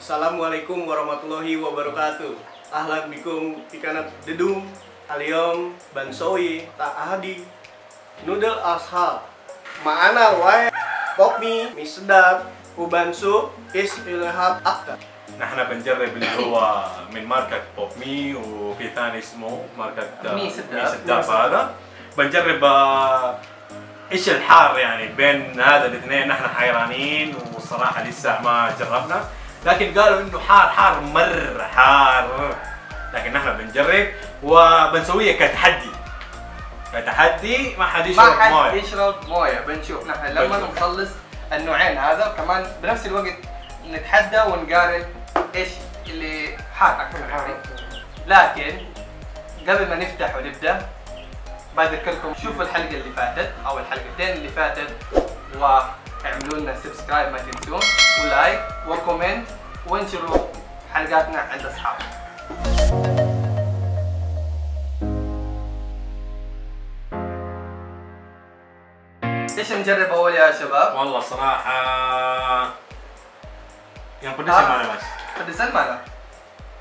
Assalamualaikum warahmatullahi wabarakatuh. Ahlan bikum di kanat dedung Aliom Bansoi tak ahadi Noodle ashal Ma'ana wae Pop mie sedap Ubansu is ilham akta. نحن بنجرب اللي هو من ماركة بوب مي وفي ثاني اسمه ماركة مي سداب هذا. بنجرب ايش الحار يعني بين هذا الاثنين. نحن حيرانين والصراحة لسه ما جربنا، لكن قالوا انه حار مرة حار، لكن نحن بنجرب وبنسويه كتحدي ما حد يشرب مويه. بنشوف نحن لما نخلص النوعين هذا كمان بنفس الوقت نتحدى ونقارن ايش اللي حار اكثر من حار. لكن قبل ما نفتح ونبدا بذكركم شوفوا الحلقه اللي فاتت او الحلقتين اللي فاتت، واعملوا لنا سبسكرايب ما تنسون، ولايك وكومنت، وانشروا حلقاتنا عند اصحابكم. ايش نجرب اول يا شباب؟ والله صراحة yang pedas yang mana mas? Pedesan mana?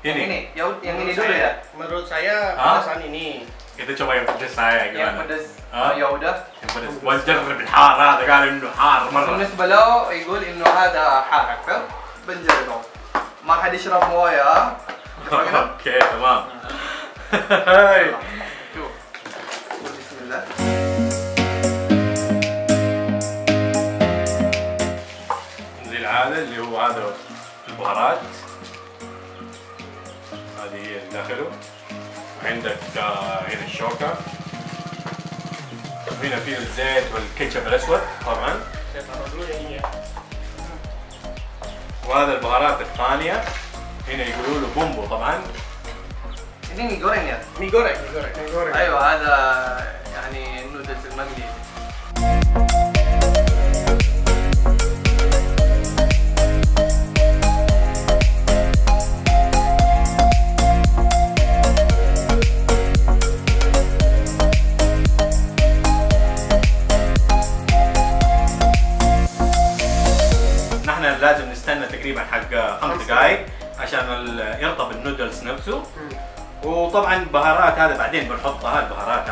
Ini. Yang ini dulu ya. Menurut saya pedasan ini. Kita coba yang pedas saya gimana? Yang pedas. يا udah. Yang pedas. ونجرب الحار هذا قال انه حار مرة. بالنسبة له يقول انه هذا حار اكثر. بنجربه. ما حد يشرب مويه. اوكي تمام. شوف. بسم الله. زي العادة اللي هو هذا البهارات، هذه هي اللي داخله، وعندك هنا الشوكة، وهنا فيه الزيت والكاتشب الأسود طبعا، وهذا البهارات الثانية هنا يقولوا له بومبو طبعا. ini mie goreng ya? Mie goreng. ايوه هذا يعني النودلز المقلي. لازم نستنى تقريبا حق 5 دقائق عشان يرطب النودلز نفسه. وطبعا البهارات هذا بعدين بنحطها، البهارات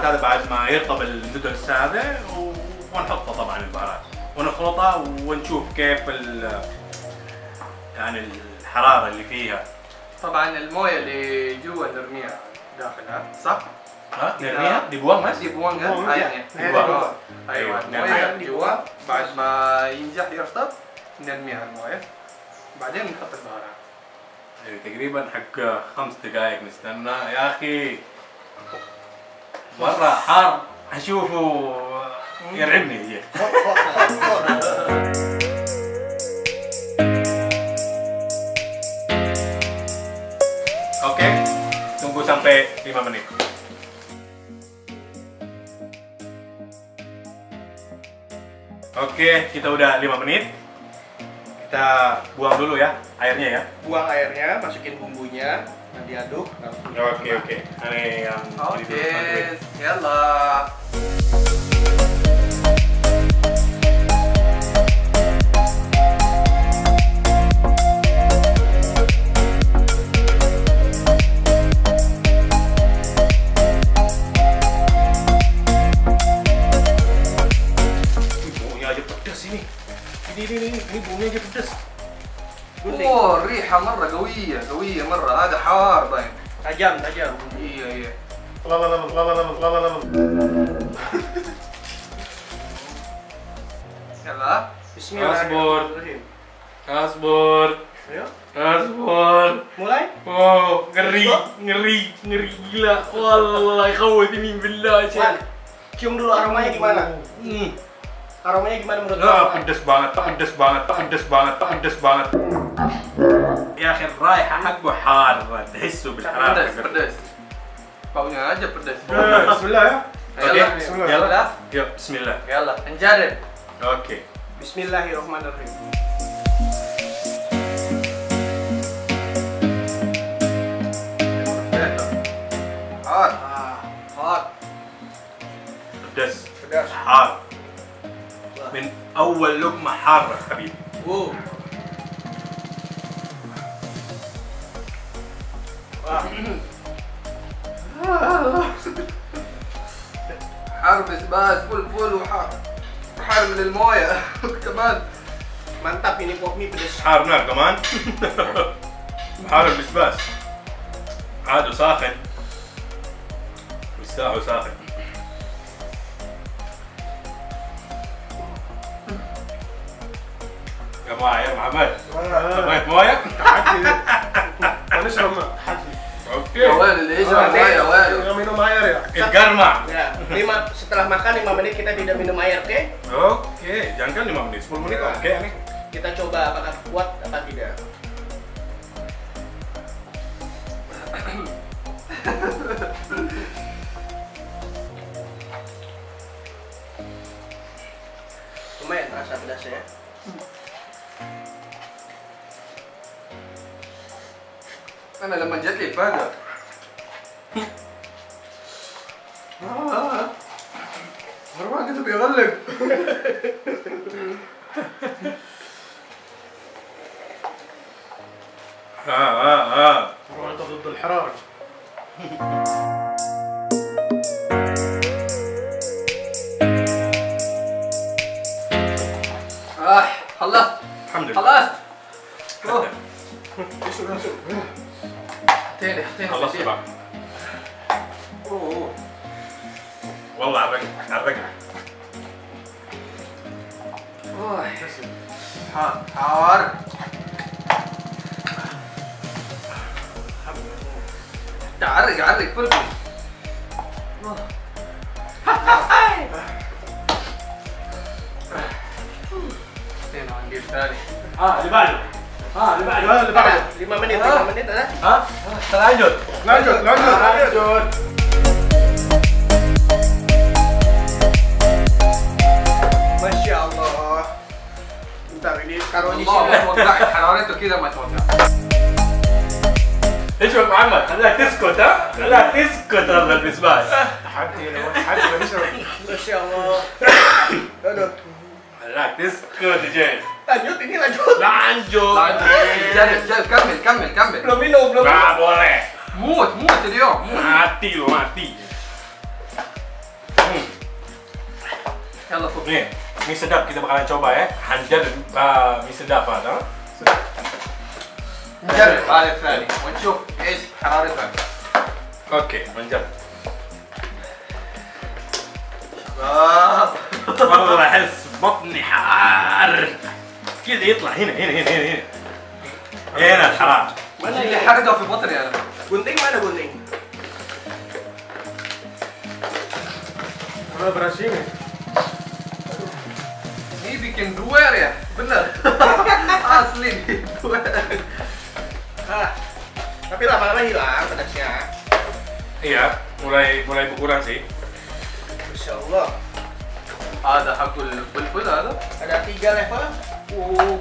هذا بعد ما يرطب النودلز هذا ونحطها طبعا البهارات ونخلطها ونشوف كيف يعني الحرارة اللي فيها. طبعا المويه اللي جوا نرميها داخلها صح؟ نرميها ديبوان بس؟ ديبوان ايوه المويه جوا بعد ما ينجح يرطب نرميها المويه بعدين نحط البهارات. ايوه تقريبا حق 5 دقائق نستنى. يا اخي مرة حار اشوفه يرعبني. Oke, tunggu sampai 5 menit. Oke, kita udah 5 menit. Kita buang dulu ya airnya ya. Buang airnya, masukin bumbunya, nanti aduk. Oke. Ini yang يلا. ini bumbunya aja pedas. اوه الريحة مرة قوية مرة. هذا حار باين. tajam. iya. lama. يلا. Bismillahirrahmanirrahim. Asbor. Ayo. Asbor. Mulai? Oh, ngeri gila. Wallahi khawatini billah. Cium dulu aromanya gimana? Aromanya gimana menurut kamu? pedes banget. يا اخي الرائحة حقه حار، تحسه بالحرارة. pedas. Baunya aja pedas. Bismillah ya. Oke, Bismillah. يلا. Yuk, bismillah. يلا نجرب. Oke. Bismillahirrahmanirrahim. حار. pedas. حار. من أول لقمة حارة حبيبي. حار بسباس فل فل وحار من المويه كمان. Mantap ini pop mie pedas. حار نار كمان. حار البسباس عاده ساخن مستاهو ساخن. يا جماعة يا محمد بغيت مويه؟ Nishram حدي. اوكي يا ويلي اللي يشرب مويه يا ويلي. Minum air ya. اتقرمع. Ya, setelah makan 5 menit kita tidak minum air, oke? Oke, jangan kan 5 menit, 10 menit oke nih. Kita coba apakah kuat apa tidak. Lumayan rasa pedasnya. انا لما جت لي الفاقه مروان كده بيغلق. Mantap ضد الحرارة. خلصت الحمد لله خلصت. Masuk masuk. حطيني خلصت بقى. والله على الرقم على الرقم. حار. عرق فلفل. حطينا عندي الثاني. اللي بعده. اللي بعده. 5 menit ada. lanjut. Lanjut. Masya Allah. Bentar ini taruh di والله sini. ما توقعت حرارته كذا ما توقعت. ايش يا محمد؟ خلاك تسكت ها؟ خلاك تسكت هذا البسباس. Hati Masya Allah. Aduh. خلاك تسكت يا جيل. Lanjut ini lanjut. lanjut. جل كمل. Belum minum. Nggak boleh. موت اليوم. Mati lo mati. يلا فوق. Nih, mie sedap kita bakalan coba ya. Hanjar mie sedap ada. نجرب هذا الثاني ونشوف ايش حرارتها. Oke, menjat. شباب والله احس بطني حار. كذا يطلع هنا. هنا الحرارة. Mana اللي ini? حرقه في بطني انا. Gunting mana gunting? Mana beras ini? Ini bikin duer ya, bener. Asli nih duer. Tapi lama-lama hilang pedasnya. Iya, mulai berkurang sih. Masya Allah. هذا حق الفلفل هذا. Ada 3 level.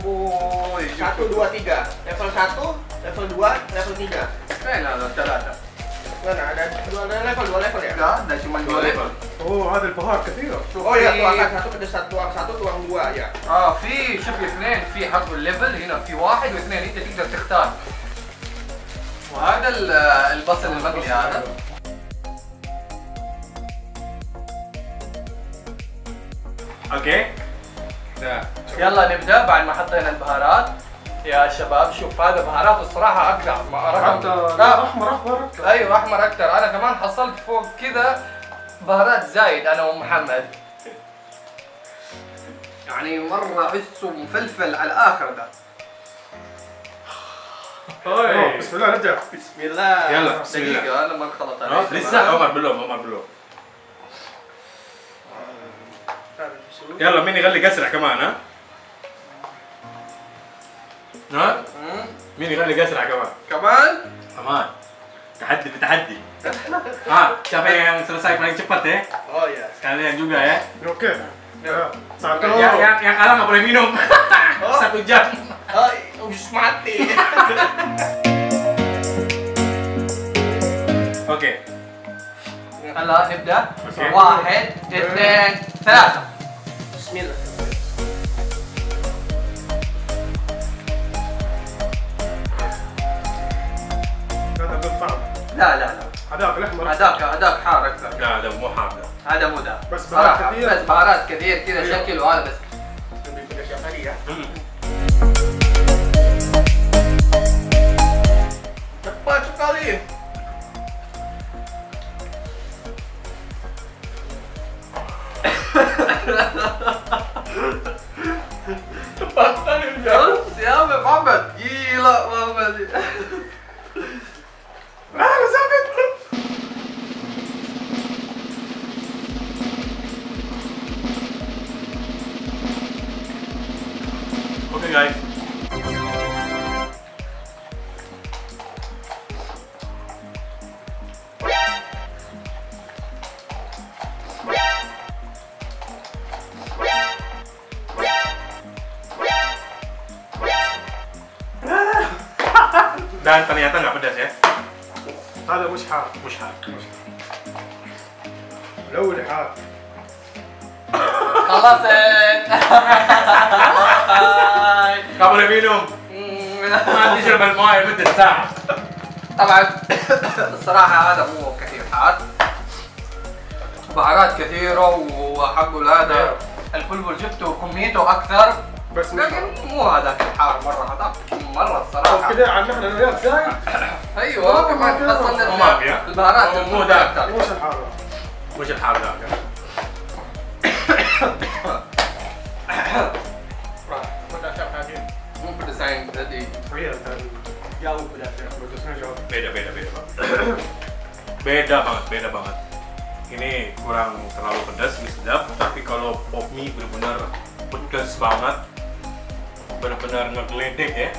boy. 1, 2, 3. Level 1, level 2, level 3. فين هذا الثلاثة؟ Mana ada 2 level ya? لا ده cuma 2 level. Oh, هذا البهار كثير. شوف Oh ya, في- tuangkan 1 pedas 1, tuang 2 ya. في شوف اثنين في حق الليفل هنا في 1 و2 انت تقدر تختار. وهذا البصل المقلي هذا. Oke. Nah, يلا نبدا بعد ما حطينا البهارات يا شباب. شوف هذا بهارات الصراحه اقدع رقم. لا احمر. ايوه احمر اكثر. انا كمان حصلت فوق كذا بهارات زايد انا ومحمد. يعني مره احسه مفلفل على الاخر ده. بسم الله نبدأ. بسم الله. يلا بسم الله. دقيقه لما انخلط عليه. لسه عمر belum. يلا مين يغلق اسرع كمان ها؟ مين يغلق اسرع كمان؟ كمان تحدي بتحدي. Siapa yang selesai paling cepat ya? Oh ya. Kalian juga ya. Oke. Ya. Yang kalah nggak boleh minum. 1 jam. Oh, habis mati. Oke. هلا نبدا. أوكي. 1 2 3. Bismillah. لا تقول صعب لا لا لا، هذاك الاحمر. هذاك حار اكثر. لا ده مو حار ده. هذا مو ده بس بهارات صراحة، كثير. بس بهارات كثير كذا أيوه. شكل وهذا بس. نبي اشياء ثانيه. Cepat sekali. Cepat sekali udah. Siapa Muhammad? Gila Muhammad. Ah, sakit. Oke guys. Dan ternyata nggak pedas ya. هذا مش حار. مش حار. الاول حار. خلصت. Nggak boleh minum. Nanti شرب الماء لمدة ساعة. طبعا الصراحة هذا مو كثير حار، بهارات كثيرة وحقه هذا الفلفل شفته كميته أكثر، بس مش لكن مو هذاك الحار مرة، هذاك مرة الصراحة. كذا عن نحن الرياض زايد. أيوه كمان حصلنا وما فيها. البهارات مو ذاك. أكثر. مش الحار. مش الحار ذاك. مو بديزاين ذي. رياض jauh beda. Bagusnya jauh. Beda. Beda banget. Ini kurang terlalu pedas, ini sedap. Tapi kalau pop mie benar-benar pedas banget, benar-benar ngegeledek ya.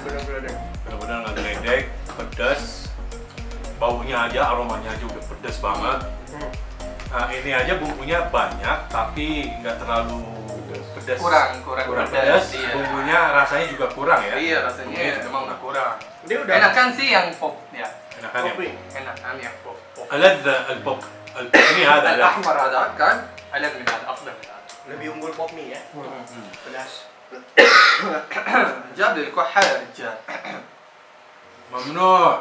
Benar-benar. Benar-benar ngegeledek, pedas. Baunya aja, aromanya aja udah pedas banget. Nah, ini aja bumbunya banyak, tapi nggak terlalu pedas. Kurang pedas. iya. Bumbunya rasanya juga kurang ya. Iya rasanya memang udah kurang. Dia udah Enakan sih yang pop ya. Enakan ya. kopi. Enakan yang pop. ألذ البوب ini هذا لا. الأحمر هذا كان ألذ من هذا، أفضل من هذا. Lebih unggul pop mie ya. Pedas. جاب لي الكحة يا رجال. ممنوع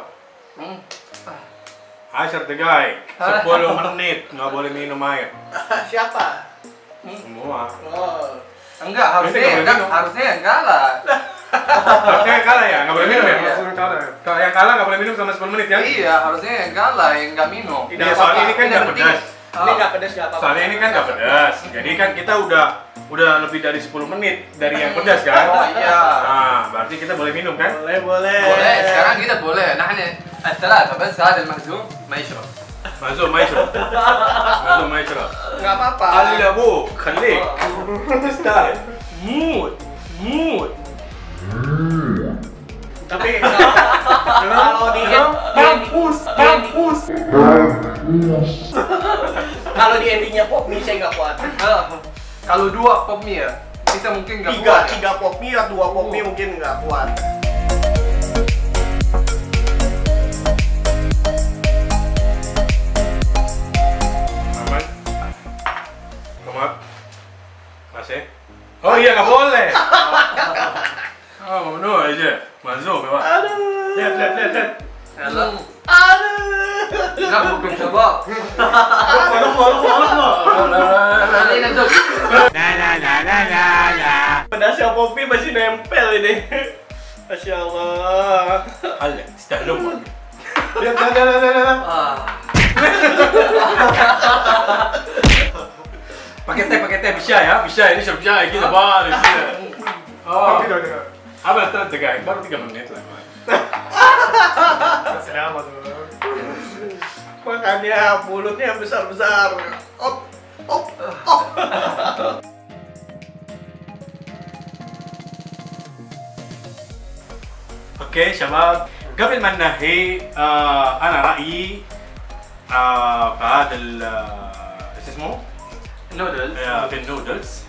10 دقائق 10 menit nggak boleh minum air Siapa? semua. Oh. Enggak, harusnya Ini nggak boleh enggak, minum. harusnya enggak lah. Harusnya yang kalah ya nggak boleh minum ya. Iya. Kalau yang kalah nggak boleh minum sama 10 menit ya. Iya, harusnya enggak lah, yang enggak minum. Tidak Ya, soalnya apa-apa. ini kan nggak pedas. Ini nggak pedas nggak apa-apa. Soalnya ini kan nggak pedas. Jadi kan kita udah lebih dari 10 menit dari yang pedas kan. Oh iya. Nah, berarti kita boleh minum kan? Boleh. boleh, sekarang kita boleh. نحن الثلاثة بس هذا المهزوم ما يشرب. Mazul ما يشرب. Mazul ما يشرب. Nggak apa-apa. قال لي ابوك خليك تستاهل موت. Tapi kalau di kalau di endingnya pop mie saya nggak kuat. Kalau dua pop mie ya, kita mungkin nggak Tiga kuat. pop mie atau 2 pop mie mungkin nggak kuat. Aman. Tomat. Masih? Oh iya nggak boleh. Oh mamnu aja. Mazul ya. Aduh. Lihat. يلا Aduh. لا ممكن شباب. خلينا ندوق. Pedasnya pop mie masih nempel ini. Masya Allah. خليك تستاهلون. Lihat. Pakai teh bisa ya, bisa ini bisa gitu baru sih. Oh, abang 3 دقائق baru 3 menit lah. Selamat. Makanya mulutnya besar-besar. Op. اوكي شباب قبل ما ننهي انا رايي في هذا ايش اسمه؟ نودلز. في النودلز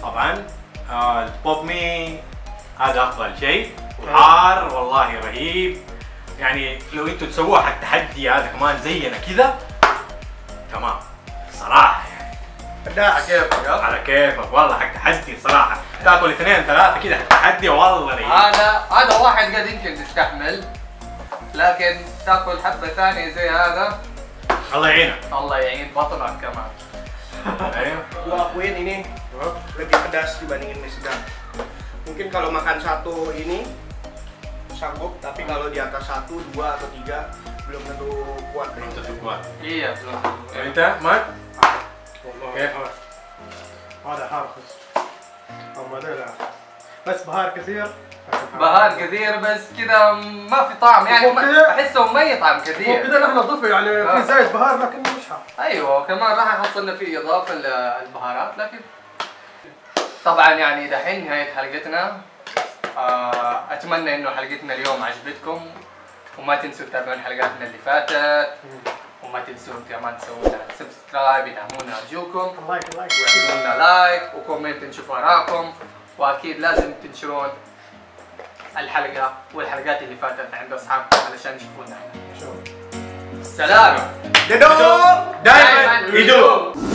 طبعا البوب مي هذا افضل شيء وحار والله رهيب يعني لو انتم تسووها حق التحدي هذا كمان زينا كذا تمام صراحه يعني Pedas. كيف على كيفك والله حق تحدي صراحه تاكل 2 3 كذا حق تحدي والله رهيب هذا واحد قد يمكن تستحمل، لكن تاكل حبه ثانيه زي هذا الله يعينك. الله يعين بطنك كمان. ايوه. Gua akuin ini lebih pedas dibandingin mie sedang. Mungkin kalau makan satu ini sanggup, tapi kalau di atas 1, 2 atau 3 belum tentu kuat. Belum tentu kuat. Iya belum. انت مات؟ والله كيف؟ حار. هذا حار بس لا بس بهار كثير. بهار كثير بس كذا ما في طعم يعني وفوق كده- احسه ما يطعم كثير. وكذا نحن نضيفه يعني في زايد بهار لكن مش حار. ايوه كمان راح يحصلنا فيه اضافه للبهارات لكن طبعا يعني دحين نهايه حلقتنا. اتمنى انه حلقتنا اليوم عجبتكم وما تنسوا تتابعون حلقاتنا اللي فاتت وما تنسوا كمان تسوون لنا سبسكرايب يدعمونا ارجوكم لايك ويعملوا لنا لايك وكومنت نشوف ارائكم واكيد لازم تنشرون الحلقه والحلقات اللي فاتت عند اصحابكم علشان يشوفونا. شوف. سلام. Dedong! دائما يدوم.